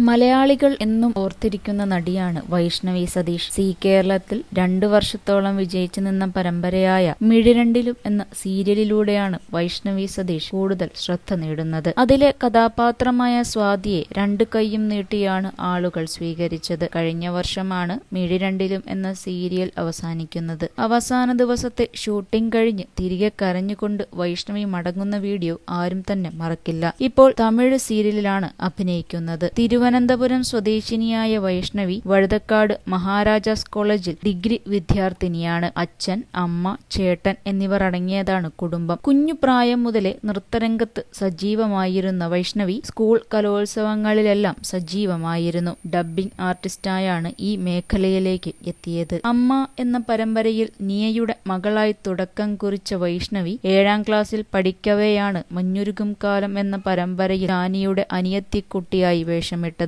മലയാളികൾ എന്നും ഓർത്തിരിക്കുന്ന നടിയാണ് വൈഷ്ണവി സതീഷ്. കേരളത്തിൽ 2 വർഷത്തോളം വിജയിച്ചു നിന്ന പരമ്പരയായ മിഴിരണ്ടിലും എന്ന സീരിയലിലൂടെയാണ് വൈഷ്ണവി സതീഷ് കൂടുതൽ ശ്രദ്ധ നേടുന്നത്. അതിലെ കഥാപാത്രമായ സ്വാതിയെ 2 കൈയും നീട്ടിയാണ് ആളുകൾ സ്വീകരിച്ചത്. കഴിഞ്ഞ വർഷമാണ് മിഴിരണ്ടിലും എന്ന സീരിയൽ അവസാനിക്കുന്നത്. അവസാന ദിവസത്തെ ഷൂട്ടിംഗ് കഴിഞ്ഞ് തിരികെ കരഞ്ഞുകൊണ്ട് വൈഷ്ണവി മടങ്ങുന്ന വീഡിയോ ആരും തന്നെ മറക്കില്ല. ഇപ്പോൾ തമിഴ് സീരിയലിലാണ് അഭിനയിക്കുന്നത്. തിരുവനന്തപുരം സ്വദേശിനിയായ വൈഷ്ണവി വഴുതക്കാട് മഹാരാജാസ് കോളേജിൽ ഡിഗ്രി വിദ്യാർത്ഥിനിയാണ്. അച്ഛൻ, അമ്മ, ചേട്ടൻ എന്നിവർ അടങ്ങിയതാണ് കുടുംബം. കുഞ്ഞു പ്രായം മുതലേ നൃത്തരംഗത്ത് സജീവമായിരുന്ന വൈഷ്ണവി സ്കൂൾ കലോത്സവങ്ങളിലെല്ലാം സജീവമായിരുന്നു. ഡബ്ബിംഗ് ആർട്ടിസ്റ്റായാണ് ഈ മേഖലയിലേക്ക് എത്തിയത്. അമ്മ എന്ന പരമ്പരയിൽ നിയയുടെ മകളായി തുടക്കം കുറിച്ച വൈഷ്ണവി 7ാം ക്ലാസ്സിൽ പഠിക്കവെയാണ് മഞ്ഞുരുകും കാലം എന്ന പരമ്പരയിൽ ഷാനിയുടെ അനിയത്തിക്കുട്ടിയായി വേഷമിട്ടത്.